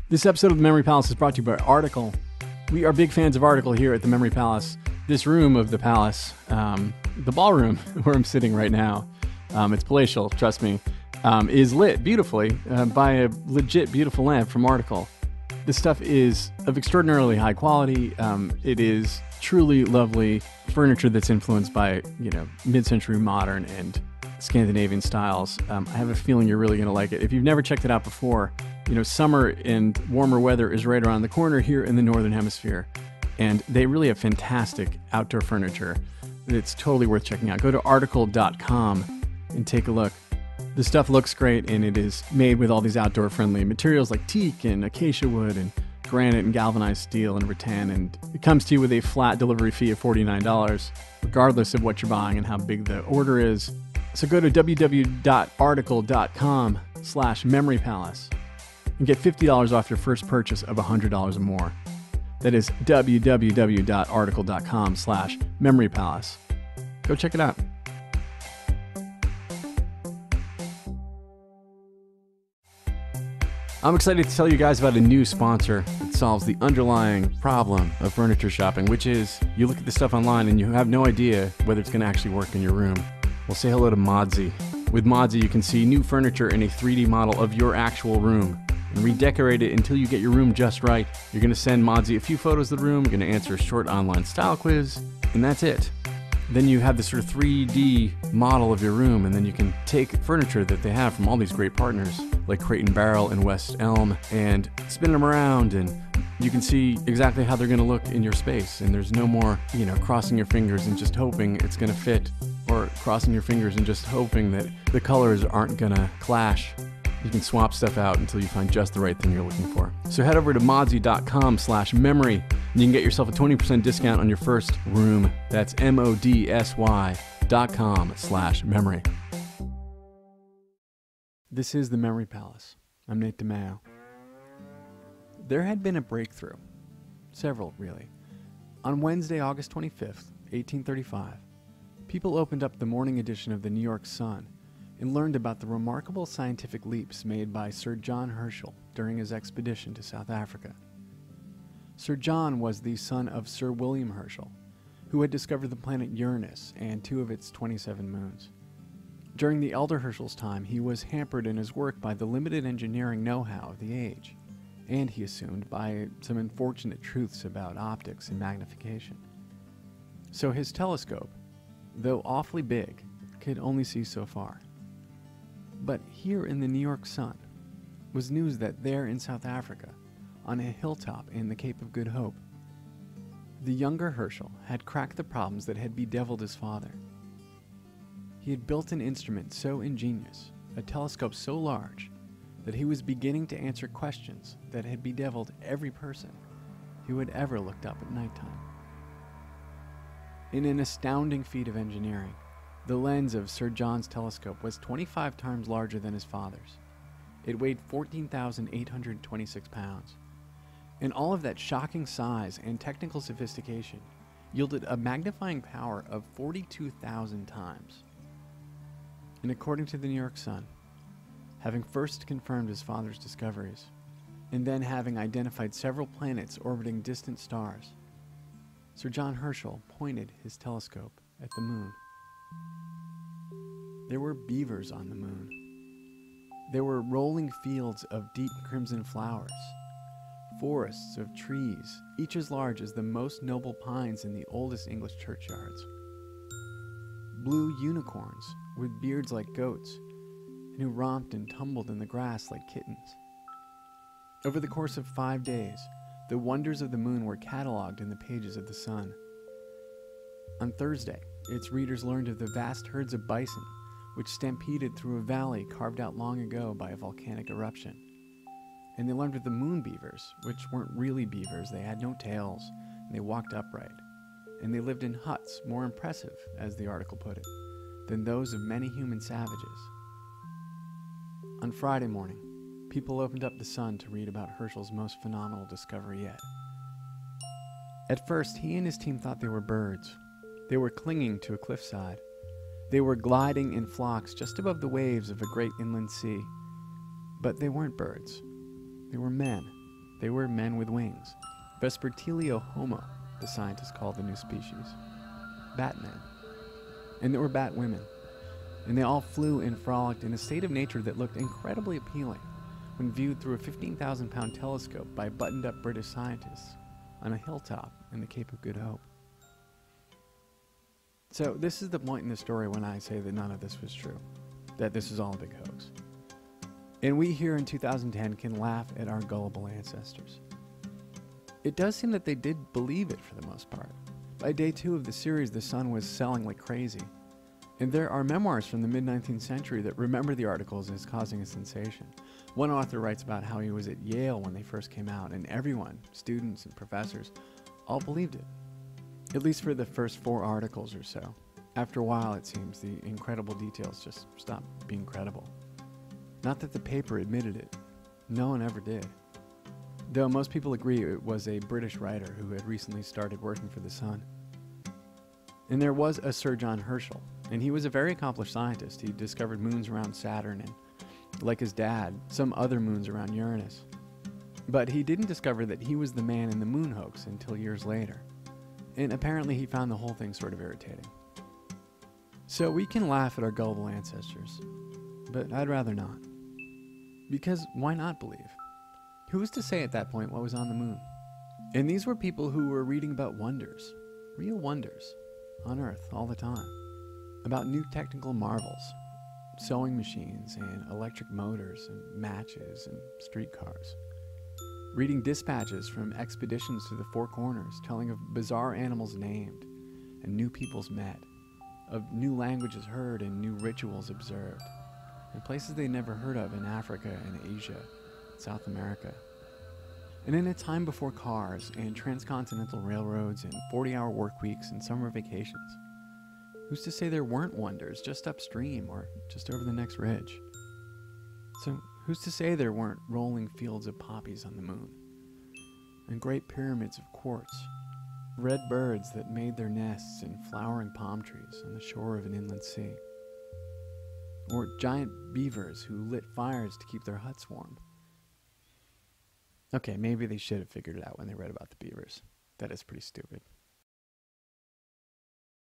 This episode of The Memory Palace is brought to you by Article. We are big fans of Article here at The Memory Palace. This room of the palace, the ballroom where I'm sitting right now, it's palatial, trust me, is lit beautifully by a legit beautiful lamp from Article. This stuff is of extraordinarily high quality. It is truly lovely furniture that's influenced by, mid-century modern and Scandinavian styles. I have a feeling you're really going to like it. If you've never checked it out before, summer and warmer weather is right around the corner here in the Northern Hemisphere. And they really have fantastic outdoor furniture. It's totally worth checking out. Go to article.com and take a look. The stuff looks great, and it is made with all these outdoor-friendly materials like teak and acacia wood and granite and galvanized steel and rattan. And it comes to you with a flat delivery fee of $49, regardless of what you're buying and how big the order is. So go to www.article.com/memorypalace and get $50 off your first purchase of $100 or more. That is www.article.com/memorypalace. Go check it out. I'm excited to tell you guys about a new sponsor that solves the underlying problem of furniture shopping, which is you look at the stuff online and you have no idea whether it's going to actually work in your room. Well, say hello to Modsy. With Modsy, you can see new furniture in a 3D model of your actual room and redecorate it until you get your room just right. You're going to send Modsy a few photos of the room, you're going to answer a short online style quiz, and that's it. Then you have this sort of 3D model of your room, and then you can take furniture that they have from all these great partners, like Crate and Barrel and West Elm, and spin them around, and you can see exactly how they're going to look in your space. And there's no more, crossing your fingers and just hoping it's going to fit, or crossing your fingers and just hoping that the colors aren't going to clash. You can swap stuff out until you find just the right thing you're looking for. So head over to modsy.com/memory and you can get yourself a 20% discount on your first room. That's modsy.com/memory. This is The Memory Palace. I'm Nate DiMeo. There had been a breakthrough. Several, really. On Wednesday, August 25th, 1835, people opened up the morning edition of the New York Sun and learned about the remarkable scientific leaps made by Sir John Herschel during his expedition to South Africa. Sir John was the son of Sir William Herschel, who had discovered the planet Uranus and 2 of its 27 moons. During the elder Herschel's time, he was hampered in his work by the limited engineering know-how of the age, and he assumed by some unfortunate truths about optics and magnification. So his telescope, though awfully big, could only see so far. But here in the New York Sun was news that there in South Africa, on a hilltop in the Cape of Good Hope, the younger Herschel had cracked the problems that had bedeviled his father. He had built an instrument so ingenious, a telescope so large, that he was beginning to answer questions that had bedeviled every person who had ever looked up at nighttime. In an astounding feat of engineering, the lens of Sir John's telescope was 25 times larger than his father's. It weighed 14,826 pounds. And all of that shocking size and technical sophistication yielded a magnifying power of 42,000 times. And according to the New York Sun, having first confirmed his father's discoveries, and then having identified several planets orbiting distant stars, Sir John Herschel pointed his telescope at the moon. There were beavers on the moon. There were rolling fields of deep crimson flowers, forests of trees, each as large as the most noble pines in the oldest English churchyards. Blue unicorns with beards like goats, and who romped and tumbled in the grass like kittens. Over the course of 5 days, the wonders of the moon were cataloged in the pages of the Sun. On Thursday, its readers learned of the vast herds of bison which stampeded through a valley carved out long ago by a volcanic eruption. And they learned of the moon beavers, which weren't really beavers. They had no tails, and they walked upright. And they lived in huts more impressive, as the article put it, than those of many human savages. On Friday morning, people opened up the Sun to read about Herschel's most phenomenal discovery yet. At first, he and his team thought they were birds. They were clinging to a cliffside. They were gliding in flocks just above the waves of a great inland sea. But they weren't birds. They were men, They were men with wings. Vespertilio homo, the scientists called the new species. Batmen. And there were bat women. And they all flew and frolicked in a state of nature that looked incredibly appealing when viewed through a 15,000-pound telescope by buttoned-up British scientists on a hilltop in the Cape of Good Hope. So this is the point in the story when I say that none of this was true, that this is all a big hoax. And we here in 2010 can laugh at our gullible ancestors. It does seem that they did believe it for the most part. By day 2 of the series, the Sun was selling like crazy. And there are memoirs from the mid-19th century that remember the articles as causing a sensation. One author writes about how he was at Yale when they first came out, and everyone, students and professors, all believed it. At least for the first 4 articles or so. After a while, it seems, the incredible details just stopped being credible. Not that the paper admitted it. No one ever did. Though most people agree it was a British writer who had recently started working for the Sun. And there was a Sir John Herschel, and he was a very accomplished scientist. He discovered moons around Saturn and, like his dad, some other moons around Uranus. But he didn't discover that he was the man in the moon hoax until years later. And apparently he found the whole thing sort of irritating. So we can laugh at our gullible ancestors, but I'd rather not. Because why not believe? Who was to say at that point what was on the moon? And these were people who were reading about wonders, real wonders, on Earth all the time. About new technical marvels, sewing machines and electric motors and matches and streetcars. Reading dispatches from expeditions to the Four Corners telling of bizarre animals named and new peoples met, of new languages heard and new rituals observed, and places they never heard of in Africa and Asia, South America. And in a time before cars and transcontinental railroads and 40-hour work weeks and summer vacations, who's to say there weren't wonders just upstream or just over the next ridge? So who's to say there weren't rolling fields of poppies on the moon, and great pyramids of quartz, red birds that made their nests in flowering palm trees on the shore of an inland sea, or giant beavers who lit fires to keep their huts warm? Okay, maybe they should have figured it out when they read about the beavers. That is pretty stupid.